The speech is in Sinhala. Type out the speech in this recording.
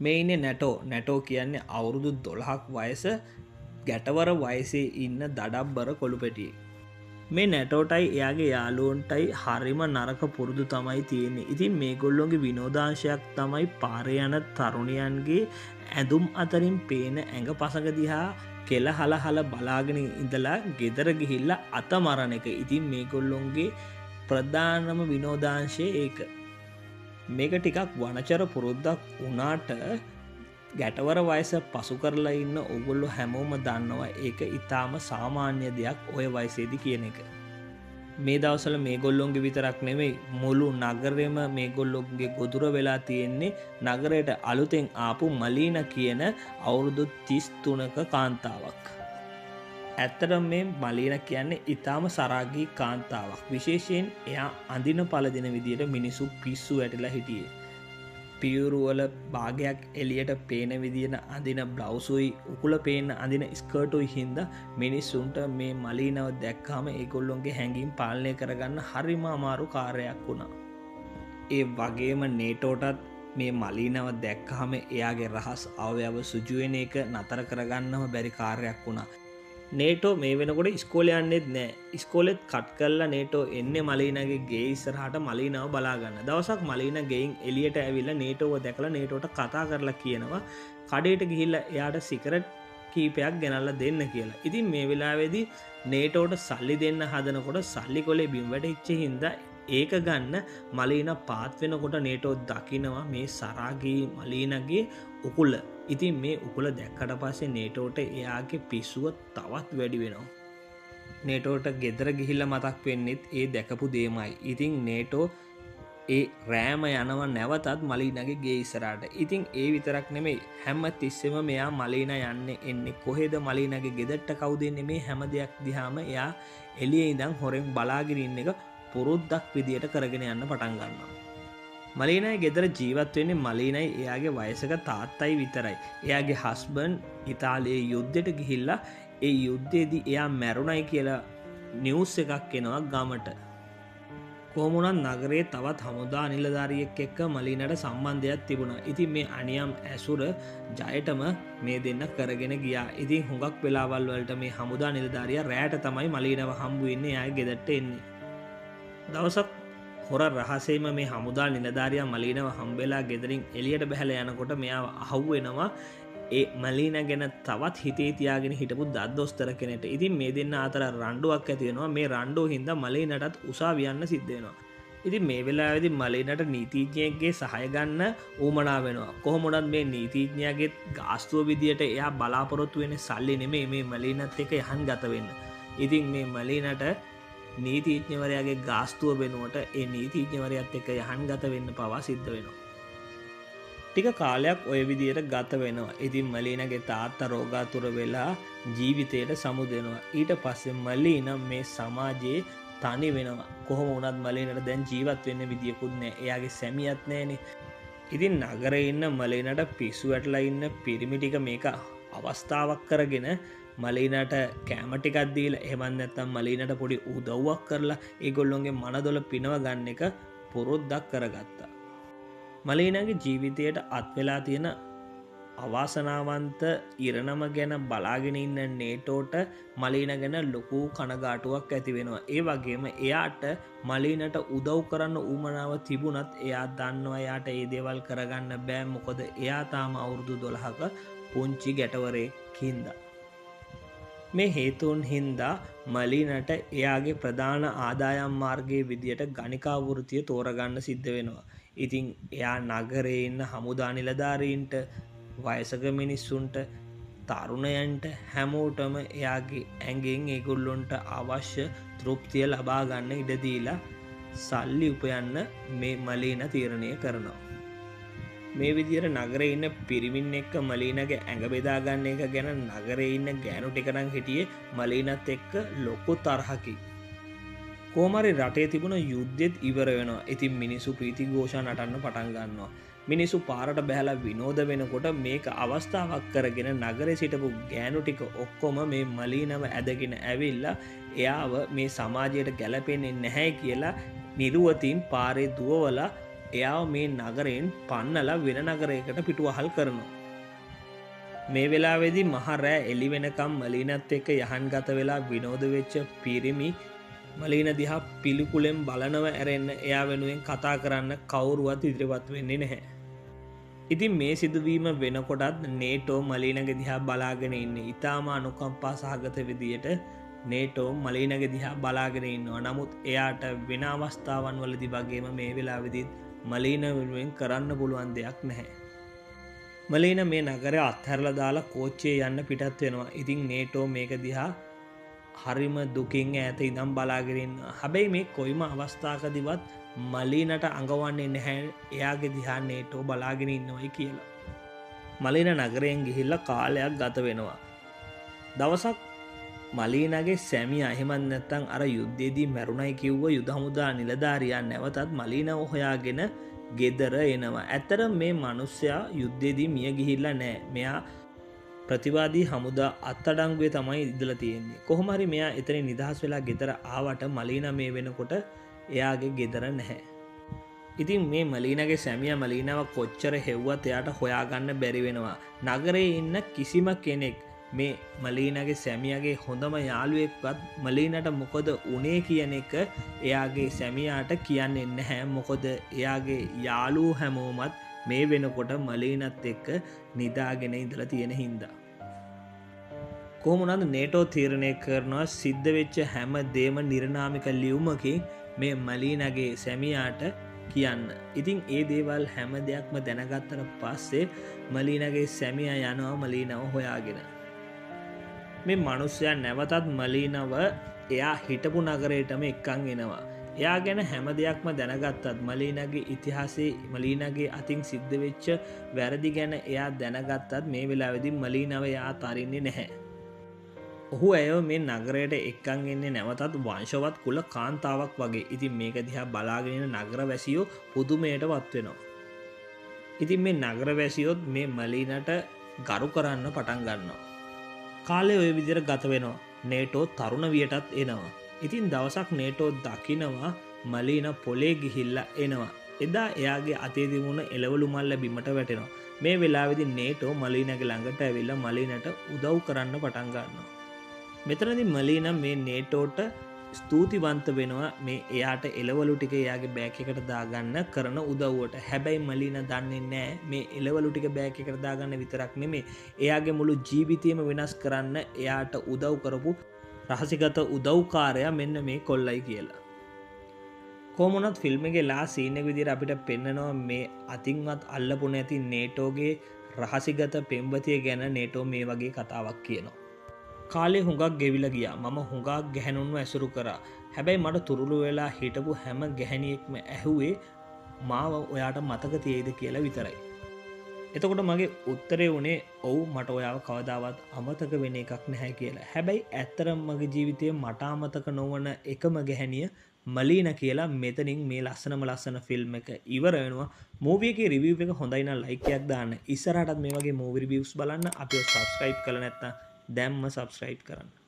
මේ ඉන්නේ නැටෝ කියන්නේ අවුරුදු 12ක් වයස ගැටවර වයසේ ඉන්න දඩබ්බර කොළුපැටියෙක්. මේ නැටෝටයි එයාගේ යාළුවන්ටයි හරිම නරක පුරුදු තමයි තියෙන්නේ. ඉතින් මේගොල්ලොන්ගේ විනෝදාංශයක් තමයි පාරේ යන තරුණයන්ගේ ඇඳුම් අතරින් පේන ඇඟ පසඟ දිහා කෙල හල බලාගෙන ඉඳලා ගෙදර ගිහිල්ලා අත මරණ එක. ඉතින් මේගොල්ලොන්ගේ ප්‍රධානම විනෝදාංශය ඒක. මේක ටිකක් වනචර පුරුද්දක් වුණාට ගැටවර වයස පසු කරලා ඉන්න ඔගොල්ලො හැමෝම දන්නවා ඒක ඉතාම සාමාන්‍ය දෙයක් ඔය වයසේදි කියන එක. මේ දවසල මේ ගොල්ලොන්ගේ විතරක් නෙවෙයි මුළු නගරෙම මේ ගොල්ලොන්ගේ ගොදුර වෙලා තියෙන්නේ නගරයට අලුතෙන් ආපු මලීන කියන අවුරුදු 33ක කාන්තාවක්. ඇත්තට මේ මලීන කියන්නේ ඉතාම සරාගී කාන්තාවක්. විශේෂයෙන් එයා අඳින පළදින විදියට මිනිසු පිස්සු වැටිලා හිටියේ. පියුරුවල භාගයක් එලියට පේන විදින අඳින බ්ලව්සුයි උකුල පේන අඳින ස්කර්ටුයි හින්දා මිනිස්සුන්ට මේ මලීනව දැක්කාම ඒගොල්ලොන්ගේ හැඟීම් පාලනය කරගන්න හරිම අමාරු කාර්යයක් වුණා. ඒ වගේම නේටෝටත් මේ මලීනව දැක්කහම එයාගේ රහස් අවයව සුජුවෙන එක නතර කරගන්නම බැරි කාර්යයක් වුණා. නේටෝ මේ වෙනකොට ඉස්කෝලේ යන්නෙත් නෑ. ඉස්කෝලෙත් කට් කරලා නේටෝ එන්නේ මලීනගේ ගේ ඉස්සරහට මලීනව බලාගන්න. දවසක් මලීන ගෙයින් එළියට ඇවිල්ලා නේටෝව දැකලා නේටෝට කතා කරලා කියනවා කඩේට ගිහිල්ලා එයාට සිගරට් කීපයක් ගෙනල්ලා දෙන්න කියලා. ඉතින් මේ වෙලාවේදී නේටෝට සල්ලි දෙන්න හදනකොට සල්ලි කොලේ බිම් වැටිච්ච හින්දා ඒක ගන්න මලීන පාත් වෙනකොට නේටෝ දකිනවා මේ සරාගී මලීනගේ උකුල. ඉතින් මේ උකුල දැක්කට පස්සේ නේටෝට එයාගේ පිස්සුව තවත් වැඩි වෙනවා. නේටෝට ගෙදර ගිහිල්ලා මතක් වෙන්නෙත් ඒ දැකපු දේමයි. ඉතින් නේටෝ ඒ රෑම යනවා නැවතත් මලීනගේ ගේ ඉස්සරහට. ඉතින් ඒ විතරක් නෙමෙයි හැම තිස්සෙම මෙයා මලීන යන්නේ එන්නේ කොහෙද මලීනගේ ගෙදරට කවුද එන්නේ මේ හැම දෙයක් දිහාම එයා එළියේ ඉඳන් හොරෙන් බලාගෙන ඉන්න එක පුරුද්දක් විදියට කරගෙන යන්න පටන් ගන්නවා. මලීනයි ගෙදර ජීවත් වෙන්නේ මලීනයි එයාගේ වයසක තාත්තයි විතරයි. එයාගේ හස්බන්ඩ් ඉතාලියේ යුද්ධයට ගිහිල්ලා ඒ යුද්ධයේදී එයා මැරුණයි කියලා නිවුස් එකක් එනවා ගමට. කොහොම වුණත් නගරයේ තවත් හමුදා නිලධාරියෙක් එක්ක මලීනට සම්බන්ධයක් තිබුණා. ඉතින් මේ අනියම් ඇසුර ජයටම මේ දෙන්න කරගෙන ගියා. ඉතින් හුඟක් වෙලාවල් වලට මේ හමුදා නිලධාරියා රැයට තමයි මලීනව හම්බ වෙන්නේ එයාගේ ගෙදරට එන්නේ. දවසක් හොර රහසේම මේ හමුදා නිලධාරියා මලීනව හම්බෙලා ගෙදරින් එළියට බැහැලා යනකොට මෙයාව අහුවෙනවා ඒ මලීන ගැන තවත් හිතේ තියාගෙන හිටපු දද්දොස්තර කෙනෙක්ට. ඉතින් මේ දෙන්න අතර රණ්ඩුවක් ඇති වෙනවා. මේ රණ්ඩුව හින්දා මලීනටත් උසාවි යන්න සිද්ධ වෙනවා. ඉතින් මේ වෙලාවේදී මලීනට නීතිඥයෙක්ගේ සහාය ගන්න ඌමනා වෙනවා. කොහොම වුණත් මේ නීතිඥයාගේ ගාස්තුව විදියට එයා බලාපොරොත්තු වෙන්නේ සල්ලි නෙමෙයි මේ මලීනත් එක්ක යහන් ගත වෙන්න. ඉතින් මේ මලීනට නීතිඥවරයාගේ ගාස්තුව වෙනුවට ඒ නීතිඥවරයාත් එක්ක යහන් ගත වෙන්න පවා සිද්ධ වෙනවා. ටික කාලයක් ඔය විදියට ගත වෙනවා. ඉතින් මලීනගේ තාත්තා රෝගාතුර වෙලා ජීවිතයට සමුදෙනවා. ඊට පස්සේ මලීන මේ සමාජයේ තනි වෙනවා. කොහොම වුණත් මලීනට දැන් ජීවත් වෙන්න විදියකුත් නැහැ. එයාගේ සැමියාත් නැහනේ. ඉතින් නගරේ ඉන්න මලීනට පිස්සු වැටලා ඉන්න පිරිමි ටික මේක අවස්ථාවක් කරගෙන මලීනට කෑම ටිකක් දීලා එහෙම නැත්නම් මලීනට පොඩි උදව්වක් කරලා ඒගොල්ලොන්ගේ මනදොල පිනව ගන්න එක පුරුද්දක් කරගත්තා. මලීනගේ ජීවිතයට අත් වෙලා තියෙන අවාසනාවන්ත ඉරණම ගැන බලාගෙන ඉන්න නේටෝට මලීන ගැන ලොකු කනගාටුවක් ඇති වෙනවා. ඒ වගේම එයාට මලීනට උදව් කරන්න ඌමනාව තිබුණත් එයා දන්නවා එයාට ඒ දේවල් කරගන්න බෑ. මොකද එයා තාම අවුරුදු 12ක පුංචි ගැටවරයෙක් හින්දා. මේ හේතුන් හින්දා මලීනට එයාගේ ප්‍රධාන ආදායම් මාර්ගයේ විදියට ගණිකා වෘත්තිය තෝරගන්න සිද්ධ වෙනවා. ඉතින් එයා නගරේ ඉන්න හමුදා නිලධාරීන්ට වයසක මිනිස්සුන්ට තරුණයන්ට හැමෝටම එයාගේ ඇඟෙන් ඒගොල්ලොන්ට අවශ්‍ය තෘප්තිය ලබා ගන්න ඉඩ දීලා සල්ලි උපයන්න මේ මලීන තීරණය කරනවා. මේ විදියට නගරේ ඉන්න පිරිමින් එක්ක මලීනගේ ඇඟ බෙදා ගන්න එක ගැන නගරේ ඉන්න ගෑනු ටික නම් හිටියේ මලීනත් එක්ක ලොකු තරහකින්. කොහොමරි රටේ තිබුණ යුද්ධෙත් ඉවර වෙනවා. ඉතින් මිනිස්සු ප්‍රීති ഘോഷා නටන්න පටන් ගන්නවා. මිනිස්සු පාරට බැහැලා විනෝද වෙනකොට මේක අවස්ථාවක් කරගෙන නගරේ සිටපු ගෑනු ටික ඔක්කොම මේ මලීනව ඇදගෙන ඇවිල්ලා එයාව මේ සමාජයට ගැලපෙන්නේ නැහැ කියලා නිරුවතින් පාරේ දුවවලා එයාව මේ නගරයෙන් පන්නලා වෙන නගරයකට පිටුවහල් කරනවා. මේ වෙලාවේදී මහ රෑ එළි වෙනකම් මලීනත් එක්ක යහන් ගත වෙලා විනෝද වෙච්ච පිරිමි මලීන දිහා පිළිකුලෙන් බලනව ඇරෙන්න එයා වෙනුවෙන් කතා කරන්න කවුරුවත් ඉදිරිපත් වෙන්නේ නැහැ. ඉතින් මේ සිදුවීම වෙනකොටත් නේටෝ මලීනගේ දිහා බලාගෙන ඉන්නේ. ඊටාම අනුකම්පා සහගත විදියට නේටෝ මලීනගේ දිහා බලාගෙන ඉන්නවා. නමුත් එයාට වෙන අවස්ථාවන් වලදී වගේම මේ වෙලාවේදී මලීන වෙනුවෙන් කරන්න පුළුවන් දෙයක් නැහැ. මලීන මේ නගරය අත්හැරලා දාලා කෝච්චියේ යන්න පිටත් වෙනවා. ඉතින් නේටෝ මේක දිහා හරිම දුකින් ඈත ඉඳන් බලාගෙන ඉන්නවා. හැබැයි මේ කොයිම අවස්ථාවකදීවත් මලීනට අඟවන්නේ නැහැ එයාගේ දිහා නේටෝ බලාගෙන ඉන්නවයි කියලා. මලීන නගරයෙන් ගිහිල්ලා කාලයක් ගත වෙනවා. දවසක් මලීනගේ සැමියා එහෙමත් නැත්නම් අර යුද්ධයේදී මැරුණයි කිව්ව යුද හමුදා නිලධාරියා නැවතත් මලීනව හොයාගෙන ගෙදර එනවා. ඇත්තටම මේ මිනිස්සයා යුද්ධයේදී මිය ගිහිල්ලා නැහැ. මෙයා ප්‍රතිවාදී හමුදා අත්අඩංගුවේ තමයි ඉඳලා තියෙන්නේ. කොහොම හරි මෙයා එතනින් නිදහස් වෙලා ගෙදර ආවට මලීනා මේ වෙනකොට එයාගේ ගෙදර නැහැ. ඉතින් මේ මලීනගේ සැමියා මලීනව කොච්චර හෙව්වත් එයාට හොයාගන්න බැරි වෙනවා. නගරේ ඉන්න කිසිම කෙනෙක් මේ මලීනගේ සැමියාගේ හොඳම යාළුවෙක්වත් මලීනට මොකද උනේ කියන එක එයාගේ සැමියාට කියන්නේ නැහැ. මොකද එයාගේ යාළුවෝ හැමෝමත් මේ වෙනකොට මලීනත් එක්ක නිදාගෙන ඉඳලා තියෙන හින්දා. කොහොම වුණත් නේටෝ තීරණය කරනවා සිද්ධ වෙච්ච හැම දෙම නිර්නාමික ලියුමකින් මේ මලීනගේ සැමියාට කියන්න. ඉතින් ඒ දේවල් හැම දෙයක්ම දැනගත්තට පස්සේ මලීනගේ සැමියා යනවා මලීනව හොයාගෙන. මේ මිනිස්සයා නැවතත් මලීනව එයා හිටපු නගරයටම එක්කන් එනවා. එයා ගැන හැම දෙයක්ම දැනගත්තත් මලීනගේ ඉතිහාසයේ මලීනගේ අතින් සිද්ධ වෙච්ච වැරදි ගැන එයා දැනගත්තත් මේ වෙලාවේදී මලීනව එයා අතාරින්නේ නැහැ. ඔහු ඇයව මේ නගරයට එක්කන් එන්නේ නැවතත් වංශවත් කුල කාන්තාවක් වගේ. ඉතින් මේක දිහා බලාගෙන ඉන්න නගරවැසියෝ පුදුමයටපත් වෙනවා. ඉතින් මේ නගරවැසියොත් මේ මලීනට ගරු කරන්න පටන් ගන්නවා. කාලේ ওই විදිහට ගත වෙනවා. නේටෝ තරුණ වියටත් එනවා. ඉතින් දවසක් නේටෝ දකිනවා මලීන පොලේ ගිහිල්ලා එනවා. එදා එයාගේ අතේ තිබුණ එළවලු මල්ල බිමට වැටෙනවා. මේ වෙලාවේදී නේටෝ මලීනගේ ළඟට ඇවිල්ලා මලීනට උදව් කරන්න පටන් ගන්නවා. මෙතනදී මලීන මේ නේටෝට ස්තුතිවන්ත වෙනවා මේ එයාට එළවලු ටික එයාගේ බෑග් එකට දාගන්න කරන උදව්වට. හැබැයි මලීන දන්නේ නැහැ මේ එළවලු ටික බෑග් එකට දාගන්න විතරක් නෙමෙයි එයාගේ මුළු ජීවිතයම වෙනස් කරන්න එයාට උදව් කරපු රහසිගත උදව්කාරයා මෙන්න මේ කොල්ලයි කියලා. කොහොම වුණත් ෆිල්ම් එකේ ලා සීන් එක විදිහට අපිට පෙන්නනවා මේ අතින්වත් අල්ලපු නැති නේටෝගේ රහසිගත පෙම්වතිය ගැන නේටෝ මේ වගේ කතාවක් කියනවා. කාලේ හුඟක් ගෙවිලා ගියා. මම හුඟක් ගැහැණුන්ව ඇසුරු කරා. හැබැයි මට තුරුළු වෙලා හිටපු හැම ගැහැණියෙක්ම ඇහුවේ මාව ඔයාට මතක තියෙයිද කියලා විතරයි. එතකොට මගේ උත්තරේ වුණේ ඔව් මට ඔයාව කවදාවත් අමතක වෙන එකක් නැහැ කියලා. හැබැයි ඇත්තටම මගේ ජීවිතයේ මට අමතක නොවන එකම ගැහැණිය මලීන කියලා. මෙතනින් මේ ලස්සන ෆිල්ම් එක ඉවර වෙනවා. මූවි එකේ රිවිව් එක හොඳයි නම් ලයික් එකක් දාන්න. ඉස්සරහටත් මේ වගේ මූවි රිවිව්ස් බලන්න අපිව සබ්ස්ක්‍රයිබ් කරලා නැත්නම් දැම්ම සබ්ස්ක්‍රයිබ් කරන්න.